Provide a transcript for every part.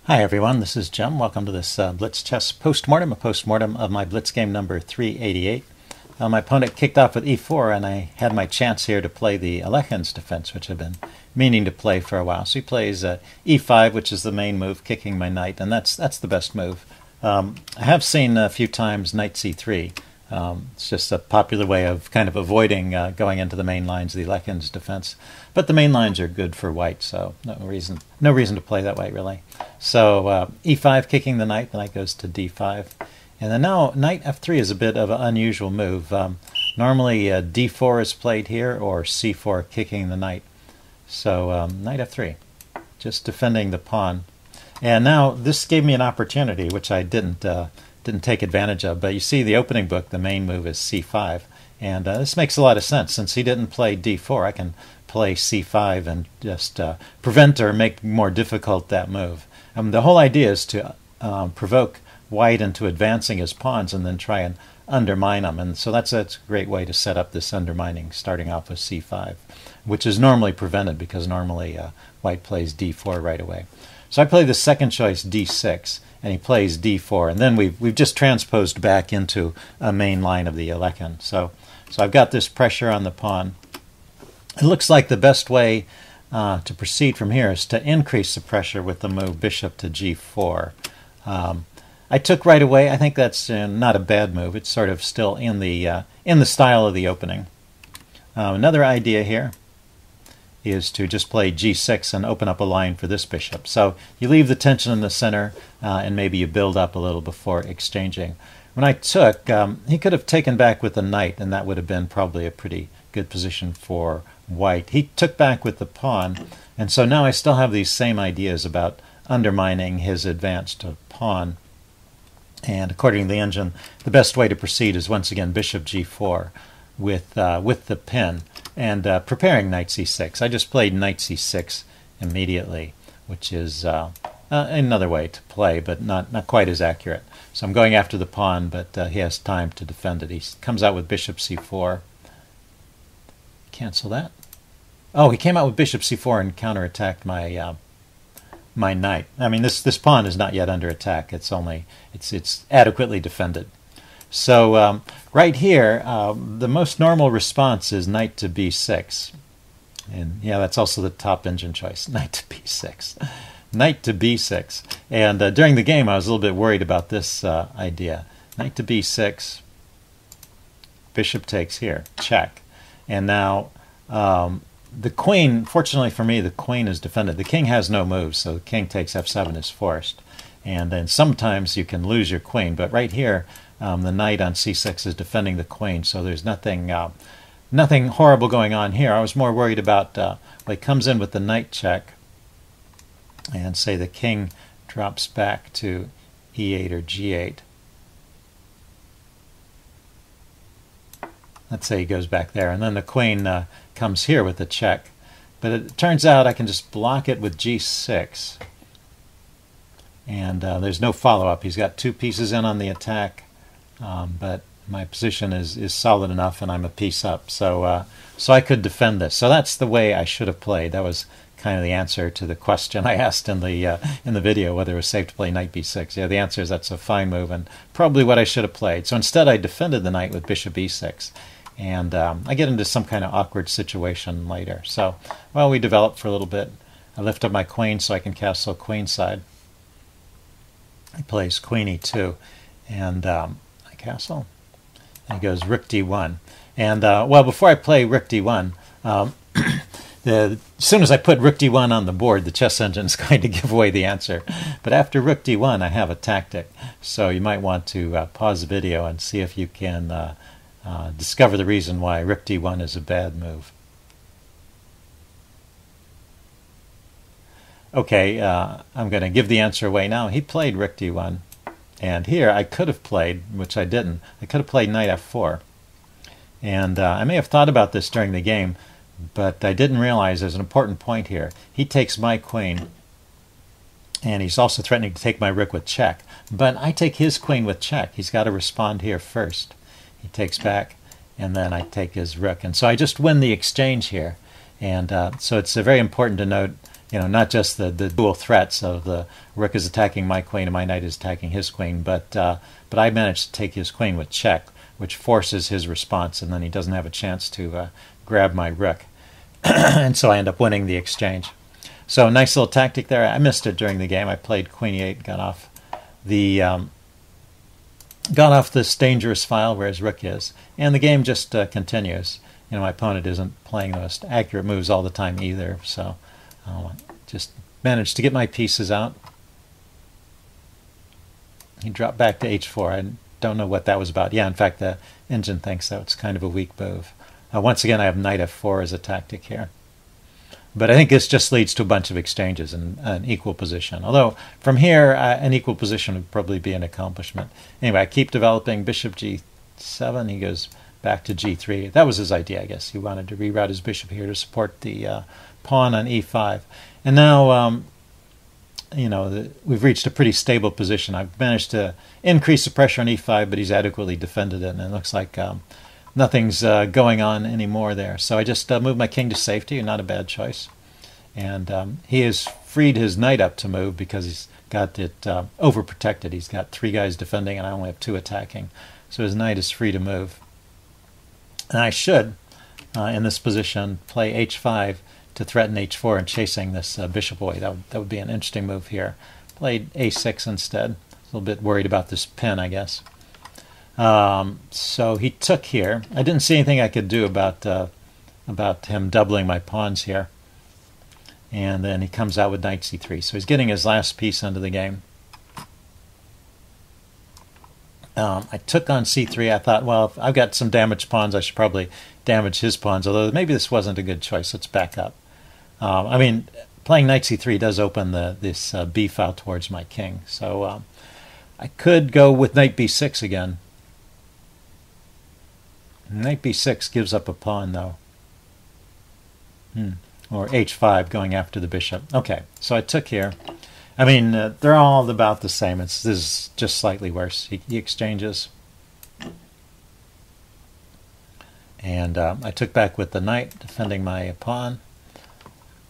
Hi everyone, this is Jim. Welcome to this Blitz chess postmortem, a postmortem of my Blitz game number 388. My opponent kicked off with e4, and I had my chance here to play the Alekhine's defense, which I've been meaning to play for a while. So he plays e5, which is the main move, kicking my knight, and that's the best move. I have seen a few times knight c3. It's just a popular way of kind of avoiding going into the main lines of the Alekhine's defense. But the main lines are good for white, so no reason to play that way, really. So e5, kicking the knight goes to d5. And then now knight f3 is a bit of an unusual move. Normally d4 is played here, or c4, kicking the knight. So knight f3, just defending the pawn. And now this gave me an opportunity, which I didn't take advantage of. But you see the opening book, the main move is c5. And this makes a lot of sense. Since he didn't play d4, I can play c5 and just prevent or make more difficult that move. The whole idea is to provoke white into advancing his pawns and then try and undermine them. And so that's a great way to set up this undermining, starting off with c5, which is normally prevented because normally white plays d4 right away. So I play the second choice, d6, and he plays d4, and then we've just transposed back into a main line of the Alekhine. So I've got this pressure on the pawn. It looks like the best way to proceed from here is to increase the pressure with the move bishop to g4. I took right away. I think that's not a bad move. It's sort of still in the style of the opening. Another idea here is to just play g6 and open up a line for this bishop. So you leave the tension in the center and maybe you build up a little before exchanging. When I took, he could have taken back with the knight, and that would have been probably a pretty good position for white. He took back with the pawn, and so now I still have these same ideas about undermining his advanced pawn. And according to the engine, the best way to proceed is once again bishop g4 with the pin and preparing knight c6. I just played knight c6 immediately, which is another way to play, but not quite as accurate. So I'm going after the pawn, but he has time to defend it. He comes out with bishop c4. Cancel that. Oh, he came out with bishop c4 and counterattacked my my knight. I mean, this pawn is not yet under attack. It's adequately defended. So right here, the most normal response is knight to b6. And yeah, that's also the top engine choice, knight to b6. Knight to b6. And during the game, I was a little bit worried about this idea. Knight to b6, bishop takes here, check. And now the queen, fortunately for me, the queen is defended. The king has no moves, so the king takes f7 is forced. And then sometimes you can lose your queen, but right here, the knight on c6 is defending the queen, so there's nothing horrible going on here. I was more worried about well, he comes in with the knight check, and say the king drops back to e8 or g8. Let's say he goes back there, and then the queen comes here with the check. But it turns out I can just block it with g6. And there's no follow-up. He's got two pieces in on the attack, but my position is solid enough, and I'm a piece up. So I could defend this. So that's the way I should have played. That was kind of the answer to the question I asked in the video, whether it was safe to play knight b6. Yeah, the answer is that's a fine move, and probably what I should have played. So instead I defended the knight with bishop e6. And I get into some kind of awkward situation later. So, well, we develop for a little bit. I lift up my queen so I can castle queenside. He plays queen e2, and I castle. And he goes rook d1. And, well, before I play rook d1, as soon as I put rook d1 on the board, the chess engine is going to give away the answer. But after rook d1, I have a tactic. So you might want to pause the video and see if you can discover the reason why rook d1 is a bad move. Okay, I'm going to give the answer away now. He played rook d1, and here I could have played, which I didn't, I could have played knight f4. And I may have thought about this during the game, but I didn't realize there's an important point here. He takes my queen, and he's also threatening to take my rook with check. But I take his queen with check. He's got to respond here first. He takes back, and then I take his rook. And so I just win the exchange here. And so it's very important to note not just the dual threats of the rook is attacking my queen and my knight is attacking his queen, but I managed to take his queen with check, which forces his response, and then he doesn't have a chance to grab my rook. And so I end up winning the exchange. So nice little tactic there. I missed it during the game. I played queen e8, got off this dangerous file where his rook is, and the game just continues. My opponent isn't playing the most accurate moves all the time either, so just managed to get my pieces out. He dropped back to h4. I don't know what that was about. Yeah, in fact, the engine thinks so. It's kind of a weak move. Once again, I have knight f4 as a tactic here. But I think this just leads to a bunch of exchanges in an equal position. Although, from here, an equal position would probably be an accomplishment. Anyway, I keep developing bishop g7. He goes back to g3. That was his idea, I guess. He wanted to reroute his bishop here to support the pawn on e5. And now, we've reached a pretty stable position. I've managed to increase the pressure on e5, but he's adequately defended it, and it looks like nothing's going on anymore there. So I just moved my king to safety, not a bad choice. And he has freed his knight up to move because he's got it overprotected. He's got 3 guys defending, and I only have 2 attacking. So his knight is free to move. And I should, in this position, play h5 to threaten h4 and chasing this bishop away. That would be an interesting move here. Played a6 instead. A little bit worried about this pin, I guess. So he took here. I didn't see anything I could do about him doubling my pawns here. And then he comes out with knight c3. So he's getting his last piece into the game. I took on c3. I thought, well, if I've got some damaged pawns, I should probably damage his pawns, although maybe this wasn't a good choice. Let's back up. I mean, playing knight c3 does open this b file towards my king. So I could go with knight b6 again. Knight b6 gives up a pawn, though. Or h5 going after the bishop. Okay, so I took here. I mean, they're all about the same. This is just slightly worse. He exchanges. And I took back with the knight, defending my pawn.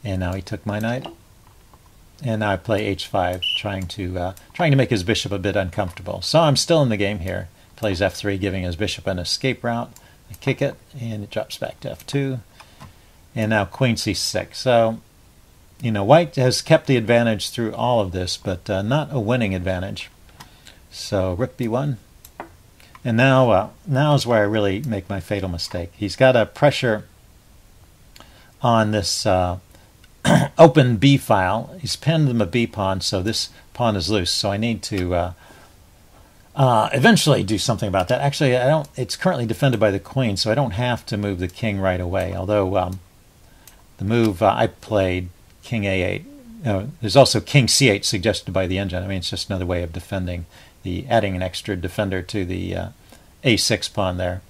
And now he took my knight. And now I play h5, trying to make his bishop a bit uncomfortable. So I'm still in the game here. Plays f3, giving his bishop an escape route. I kick it, and it drops back to f2. And now queen c6. So, white has kept the advantage through all of this, but not a winning advantage. So rook b1. And now is where I really make my fatal mistake. He's got a pressure on this open b file. He's pinned them a b pawn, so this pawn is loose. So I need to eventually do something about that. Actually, I don't. It's currently defended by the queen, so I don't have to move the king right away. Although the move I played, king a8. There's also king c8 suggested by the engine. I mean, it's just another way of defending, adding an extra defender to the a6 pawn there.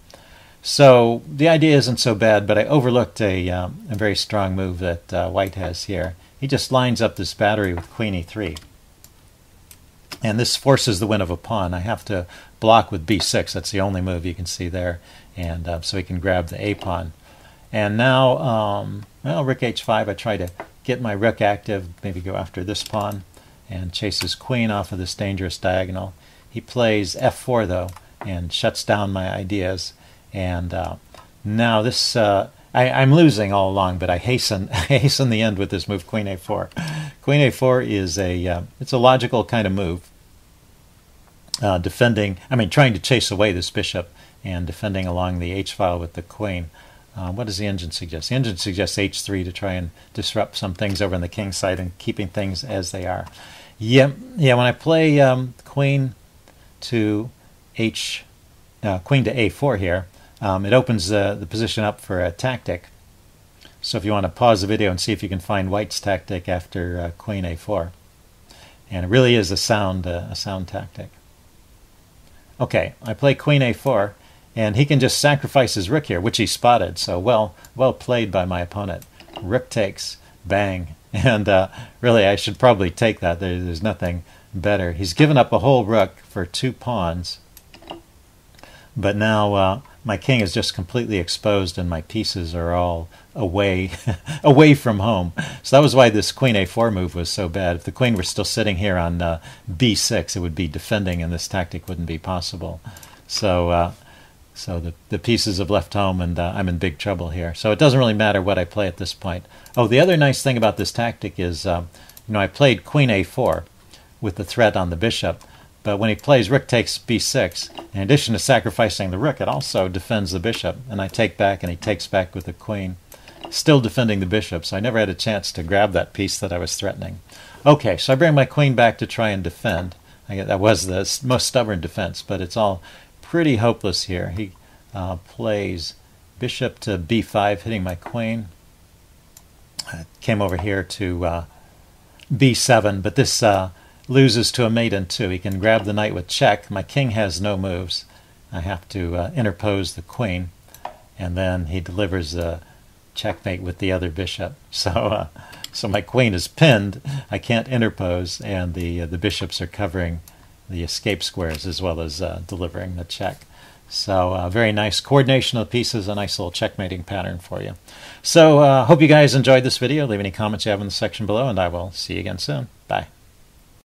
So the idea isn't so bad, but I overlooked a very strong move that white has here. He just lines up this battery with queen e3. And this forces the win of a pawn. I have to block with b6. That's the only move you can see there. And so he can grab the a pawn. And now, rook h5, I try to get my rook active, maybe go after this pawn, and chase his queen off of this dangerous diagonal. He plays f4, though, and shuts down my ideas. And now this, I'm losing all along, but I hasten the end with this move, queen a4. Queen a4 is it's a logical kind of move. Trying to chase away this bishop and defending along the h-file with the queen. What does the engine suggest? The engine suggests h3 to try and disrupt some things over on the king side and keeping things as they are. Yeah. When I play queen to a4 here, it opens the position up for a tactic. So if you want to pause the video and see if you can find white's tactic after queen a4, and it really is a sound tactic. Okay, I play queen a4, and he can just sacrifice his rook here, which he spotted. So well played by my opponent. Rook takes, bang, and really I should probably take that. There's nothing better. He's given up a whole rook for 2 pawns, but now my king is just completely exposed and my pieces are all away away from home. So that was why this queen a4 move was so bad. If the queen were still sitting here on b6, it would be defending and this tactic wouldn't be possible. So the pieces have left home and I'm in big trouble here. So it doesn't really matter what I play at this point. Oh, the other nice thing about this tactic is, I played queen a4 with the threat on the bishop. But when he plays rook takes b6, in addition to sacrificing the rook, it also defends the bishop. And I take back, and he takes back with the queen, still defending the bishop. So I never had a chance to grab that piece that I was threatening. Okay, so I bring my queen back to try and defend. That was the most stubborn defense, but it's all pretty hopeless here. He plays bishop to b5, hitting my queen. I came over here to b7, but this loses to a mate in 2. He can grab the knight with check. My king has no moves. I have to interpose the queen, and then he delivers a checkmate with the other bishop. So my queen is pinned. I can't interpose, and the bishops are covering the escape squares as well as delivering the check. So very nice coordination of the pieces, a nice little checkmating pattern for you. So hope you guys enjoyed this video. Leave any comments you have in the section below, and I will see you again soon. Bye.